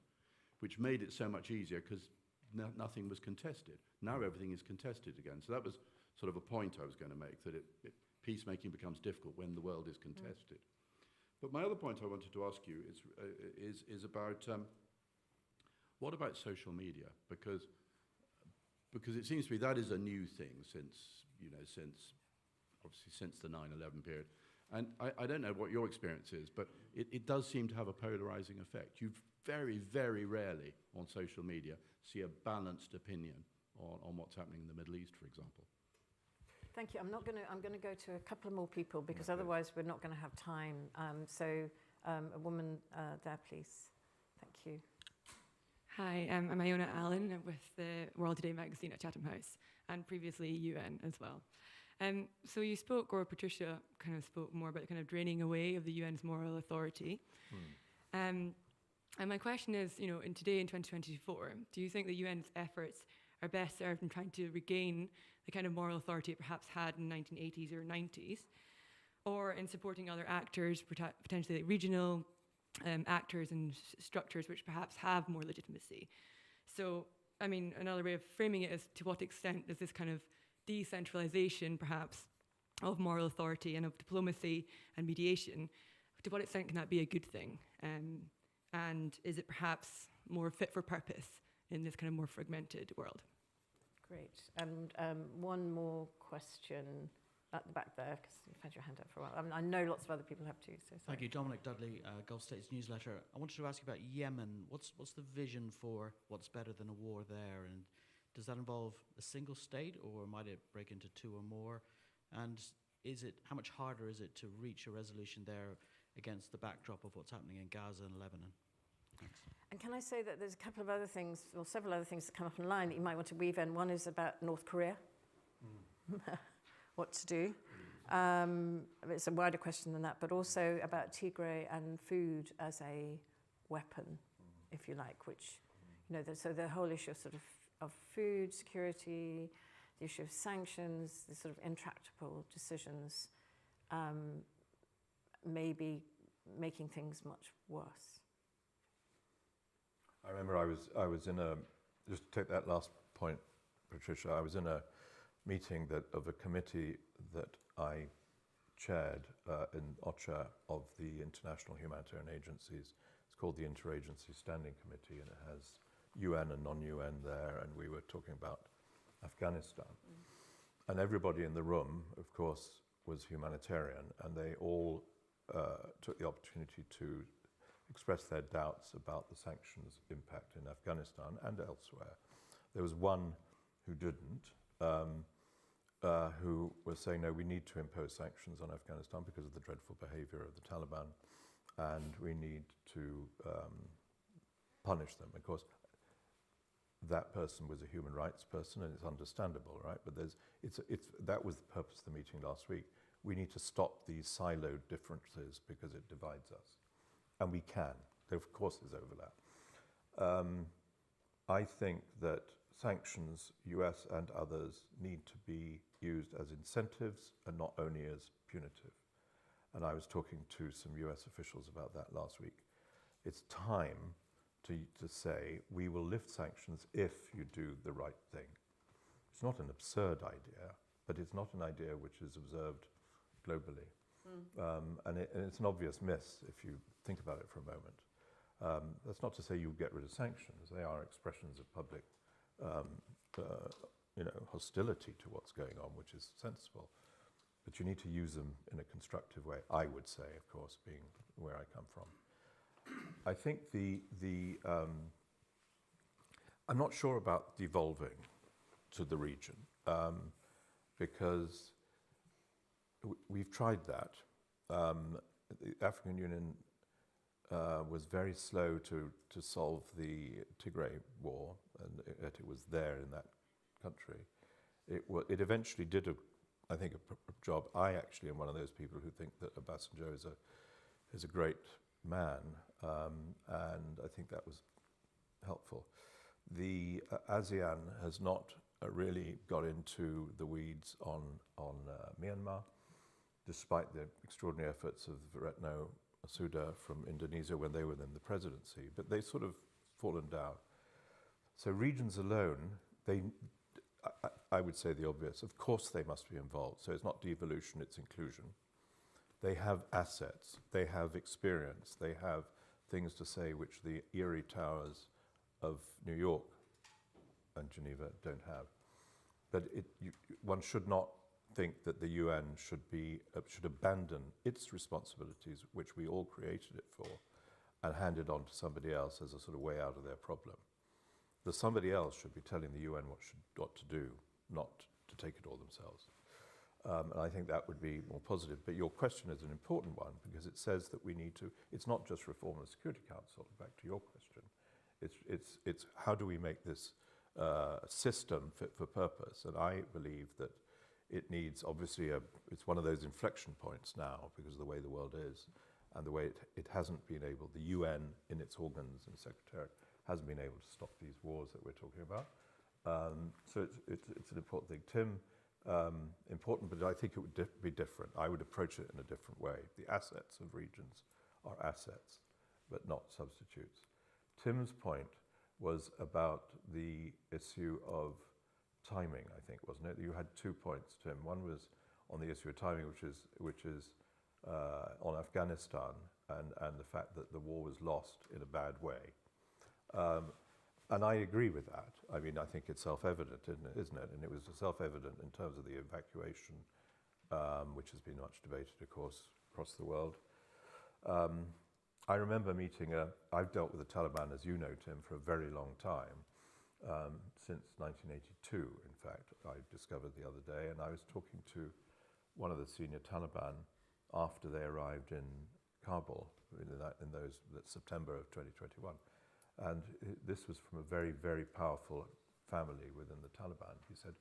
which made it so much easier because nothing was contested. Now everything is contested again. So that was sort of a point I was going to make, that peacemaking becomes difficult when the world is contested. But my other point I wanted to ask you is about what about social media? Because it seems to me that is a new thing since the 9/11 period. And I don't know what your experience is, but it does seem to have a polarizing effect. You very, very rarely on social media see a balanced opinion on what's happening in the Middle East, for example. Thank you. I'm going to go to a couple of more people because otherwise we're not going to have time. A woman there, please. Thank you. Hi, I'm Iona Allen with the World Today magazine at Chatham House and previously UN as well. So you spoke, or Patricia kind of spoke more about the kind of draining away of the UN's moral authority. And my question is, in 2024, do you think the UN's efforts are best served in trying to regain the kind of moral authority it perhaps had in the 1980s or 90s, or in supporting other actors, potentially like regional actors and structures which perhaps have more legitimacy? So, I mean, another way of framing it is, to what extent does this kind of decentralization, perhaps, of moral authority and of diplomacy and mediation, to what extent can that be a good thing? And is it perhaps more fit for purpose in this kind of more fragmented world? Great. And one more question at the back there, because you've had your hand up for a while. I know lots of other people have too, so sorry. Thank you. Dominic Dudley, Gulf States Newsletter. I wanted to ask you about Yemen. What's the vision for what's better than a war there? And does that involve a single state, or might it break into two or more? And how much harder is it to reach a resolution there against the backdrop of what's happening in Gaza and Lebanon? Thanks. And can I say that there's a couple of other things, or several other things that come up online that you might want to weave in. One is about North Korea, what to do. It's a wider question than that, but also about Tigray and food as a weapon, if you like, which, so the whole issue of food security, the issue of sanctions, the sort of intractable decisions, may be making things much worse. I remember I was in just to take that last point, Patricia, I was in a meeting of a committee that I chaired in OCHA of the International Humanitarian Agencies. It's called the Interagency Standing Committee, and it has UN and non-UN there, and we were talking about Afghanistan. And everybody in the room, of course, was humanitarian, and they all took the opportunity to express their doubts about the sanctions impact in Afghanistan and elsewhere. There was one who didn't, who was saying, no, we need to impose sanctions on Afghanistan because of the dreadful behavior of the Taliban, and we need to punish them. Of course, that person was a human rights person, and it's understandable, right? But that was the purpose of the meeting last week. We need to stop these siloed differences because it divides us. And we can. Of course there's overlap. I think that sanctions, US and others, need to be used as incentives and not only as punitive. And I was talking to some US officials about that last week. It's time to say, we will lift sanctions if you do the right thing. It's not an absurd idea, but it's not an idea which is observed globally. And it's an obvious miss if you think about it for a moment. That's not to say you get rid of sanctions. They are expressions of public hostility to what's going on, which is sensible. But you need to use them in a constructive way, I would say, of course, being where I come from. I think I'm not sure about devolving to the region, because we've tried that. The African Union was very slow to solve the Tigray war, and it was there in that country. It eventually did, I think, a job. I actually am one of those people who think that Obasanjo is a great man, and I think that was helpful. The ASEAN has not really got into the weeds on Myanmar, despite the extraordinary efforts of Retno Masuda from Indonesia when they were in the presidency, but they sort of fallen down. So regions alone, I would say the obvious. Of course they must be involved. So it's not devolution, it's inclusion. They have assets, they have experience, they have things to say which the Erie Towers of New York and Geneva don't have. But one should not think that the UN should abandon its responsibilities, which we all created it for, and hand it on to somebody else as a sort of way out of their problem. The somebody else should be telling the UN what to do, not to take it all themselves. And I think that would be more positive. But your question is an important one, because it says that we need to, it's not just reform of the Security Council, back to your question. It's how do we make this system fit for purpose? And I believe that it needs, obviously, it's one of those inflection points now because of the way the world is and the way it hasn't been able, the UN in its organs and secretariat hasn't been able to stop these wars that we're talking about. So it's an important thing. Tim, important, but I think it would be different. I would approach it in a different way. The assets of regions are assets, but not substitutes. Tim's point was about the issue of timing, I think, wasn't it? You had 2 points, Tim. One was on the issue of timing, which is on Afghanistan and the fact that the war was lost in a bad way. And I agree with that. I mean, I think it's self-evident, isn't it? And it was self-evident in terms of the evacuation, which has been much debated, of course, across the world. I remember meeting I've dealt with the Taliban, as you know, Tim, for a very long time, since 1982, in fact, I discovered the other day, and I was talking to one of the senior Taliban after they arrived in Kabul, in that September of 2021. And this was from a very, very powerful family within the Taliban. He said,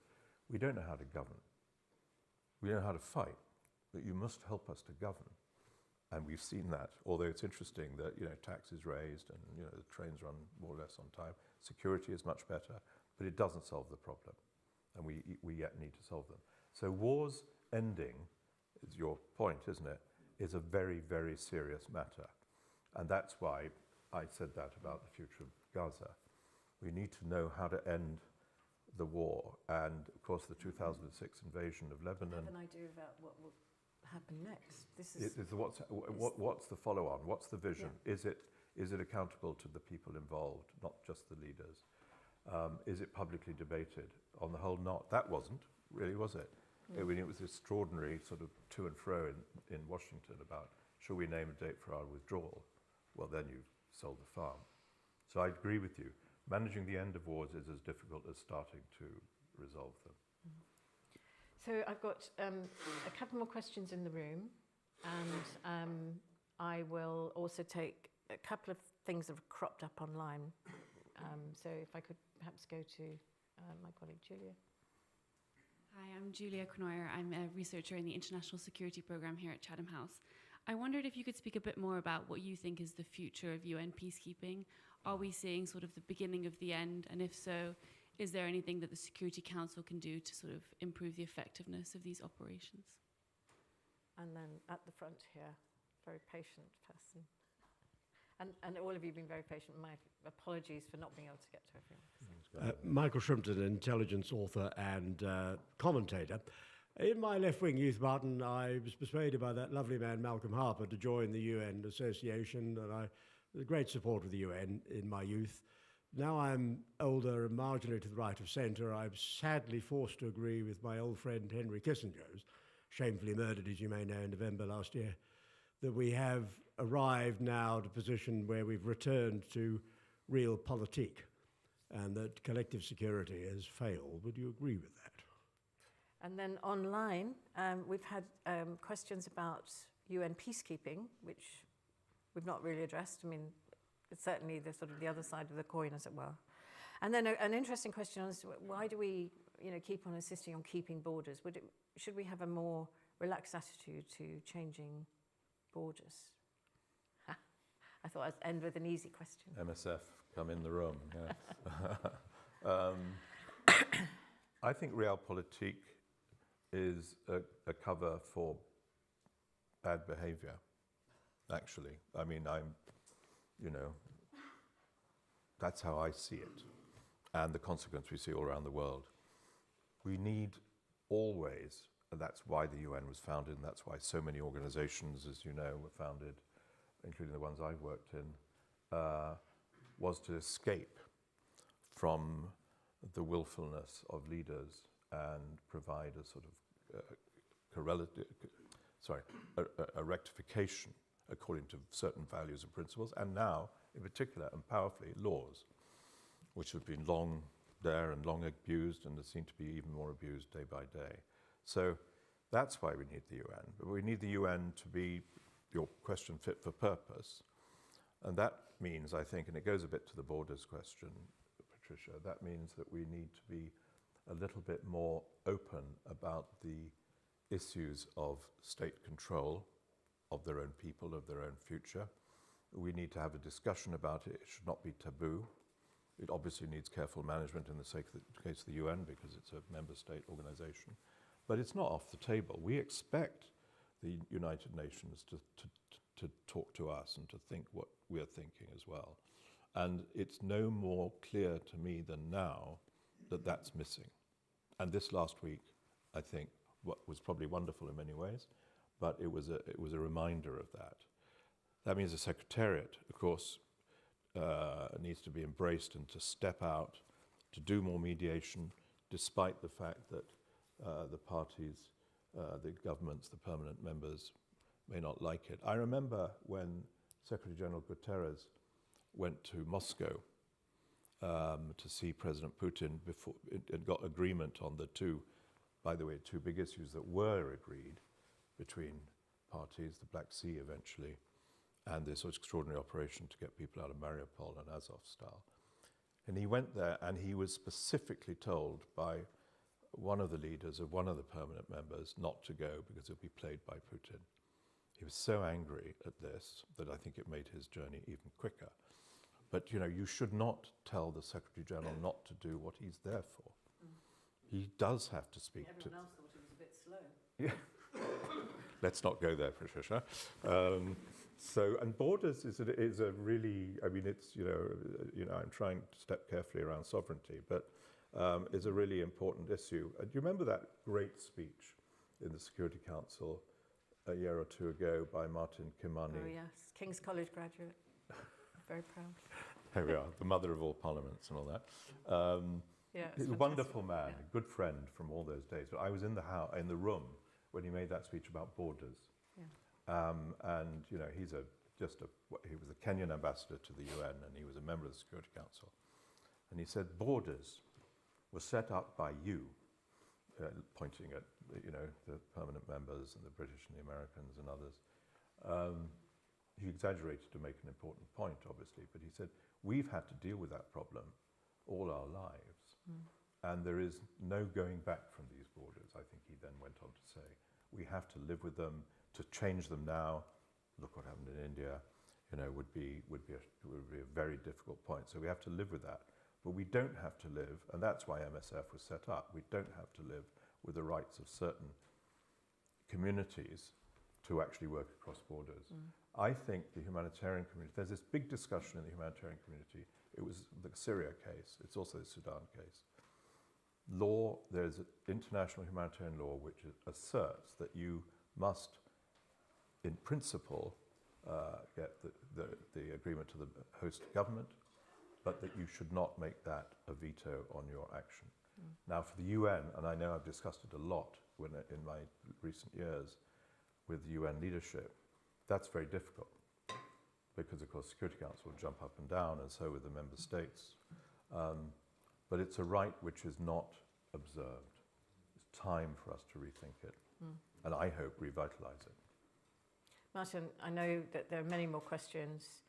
we don't know how to govern. We know how to fight, but you must help us to govern. And we've seen that, although it's interesting that, tax is raised and, the trains run more or less on time. Security is much better, but it doesn't solve the problem. And we yet need to solve them. So wars ending, is your point, isn't it, is a very, very serious matter. And that's why I said that about the future of Gaza. We need to know how to end the war. And of course, the 2006 invasion of Lebanon. I have an idea about what will happen next. What's the follow-on? What's the vision? Yeah. Is it accountable to the people involved, not just the leaders? Is it publicly debated? On the whole, not. That wasn't, really, was it? I mean, it was extraordinary sort of to and fro in Washington about, should we name a date for our withdrawal? Well, then you've sold the farm. So I agree with you. Managing the end of wars is as difficult as starting to resolve them. So I've got a couple more questions in the room, and I will also take a couple of things that have cropped up online So if I could perhaps go to my colleague Julia. Hi, I'm Julia Knoyer. I'm a researcher in the International Security Programme here at Chatham House. I wondered if you could speak a bit more about what you think is the future of UN peacekeeping. Are we seeing sort of the beginning of the end? And if so, is there anything that the Security Council can do to sort of improve the effectiveness of these operations? And then at the front here, very patient person. And all of you have been very patient. My apologies for not being able to get to everyone. Michael Shrimpton, an intelligence author and commentator. In my left-wing youth, Martin, I was persuaded by that lovely man, Malcolm Harper, to join the UN Association, and I was a great supporter of the UN in my youth. Now I'm older and marginally to the right of centre, I'm sadly forced to agree with my old friend Henry Kissinger, who's shamefully murdered, as you may know, in November last year, that we have arrived now at a position where we've returned to real politique and that collective security has failed. Would you agree with that? And then online, we've had questions about UN peacekeeping, which we've not really addressed. I mean, it's certainly the sort of the other side of the coin, as it were. And then an interesting question is, why do we, keep on insisting on keeping borders? Should we have a more relaxed attitude to changing borders? I thought I'd end with an easy question. MSF, come in the room. Yeah. I think realpolitik is a cover for bad behavior, actually. I mean, that's how I see it, and the consequence we see all around the world. We need always, and that's why the UN was founded, and that's why so many organizations, as you know, were founded, including the ones I've worked in, was to escape from the willfulness of leaders and provide a sort of a rectification according to certain values and principles, and now, in particular and powerfully, laws, which have been long there and long abused and seem to be even more abused day by day. So that's why we need the UN. But we need the UN to be, your question, fit for purpose. And that means, I think, and it goes a bit to the borders question, Patricia, that means that we need to be a little bit more open about the issues of state control of their own people, of their own future. We need to have a discussion about it. It should not be taboo. It obviously needs careful management in the case of the UN because it's a member state organization. But it's not off the table. We expect the United Nations to talk to us and to think what we're thinking as well. And it's no more clear to me than now that that's missing. And this last week, I think, what was probably wonderful in many ways, but it was a reminder of that. That means the Secretariat, of course, needs to be embraced and to step out, to do more mediation, despite the fact that the parties, the governments, the permanent members may not like it. I remember when Secretary General Guterres went to Moscow to see President Putin before it got agreement on the two big issues that were agreed between parties, the Black Sea eventually, and this extraordinary operation to get people out of Mariupol and Azovstal. And he went there and he was specifically told by one of the leaders of one of the permanent members not to go because it would be played by Putin. He was so angry at this that I think it made his journey even quicker. But you should not tell the Secretary General not to do what he's there for. He does have to speak to... Everyone else thought it was a bit slow. Yeah. Let's not go there, Patricia. And borders is a really, I mean, it's, I'm trying to step carefully around sovereignty, but is a really important issue. Do you remember that great speech in the Security Council a year or two ago by Martin Griffiths? Oh yes, King's College graduate. Very proud. There we are, the mother of all parliaments and all that. Yeah, he's a wonderful man, a good friend from all those days. But I was in the room when he made that speech about borders. Yeah. And he was a Kenyan ambassador to the UN, and he was a member of the Security Council. And he said, borders were set up by you, pointing at the permanent members and the British and the Americans and others. He exaggerated to make an important point, obviously, but he said, We've had to deal with that problem all our lives. And there is no going back from these borders, I think he then went on to say. We have to live with them. To change them now, look what happened in India, would be a very difficult point. So we have to live with that. But we don't have to live, and that's why MSF was set up, we don't have to live with the rights of certain communities to actually work across borders. I think the humanitarian community, there's this big discussion in the humanitarian community. It was the Syria case, it's also the Sudan case. Law, there's international humanitarian law which asserts that you must, in principle, get the agreement to the host government, but that you should not make that a veto on your action. Now for the UN, and I know I've discussed it a lot in my recent years with the UN leadership, that's very difficult because of course Security Council will jump up and down, and so will the member states. But it's a right which is not observed. It's time for us to rethink it, and I hope revitalize it. Martin, I know that there are many more questions.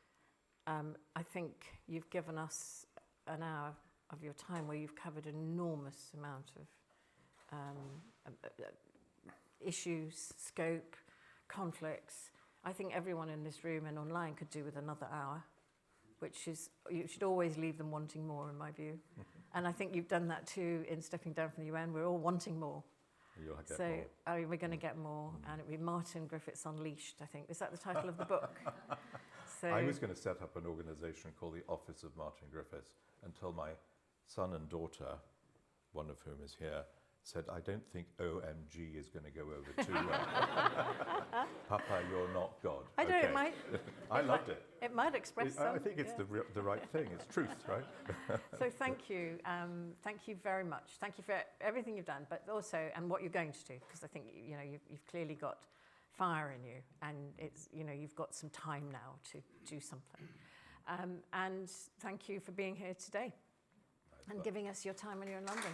I think you've given us an hour of your time where you've covered an enormous amount of issues, scope, conflicts. I think everyone in this room and online could do with another hour, which is, you should always leave them wanting more, in my view. And I think you've done that too in stepping down from the UN. We're all wanting more. You'll get So more. we're going to get more, and it'll be Martin Griffiths Unleashed, I think. Is that the title of the book? So I was going to set up an organisation called the Office of Martin Griffiths until my son and daughter, one of whom is here, said, I don't think OMG is going to go over too well. Papa, you're not God. I know, it might. I loved it. It might express some. I think it's the right thing. It's truth, right? So thank you. Thank you very much. Thank you for everything you've done, but also, and what you're going to do, because I think, you've clearly got fire in you, and it's, you've got some time now to do something. And thank you for being here today and giving us your time when you're in London.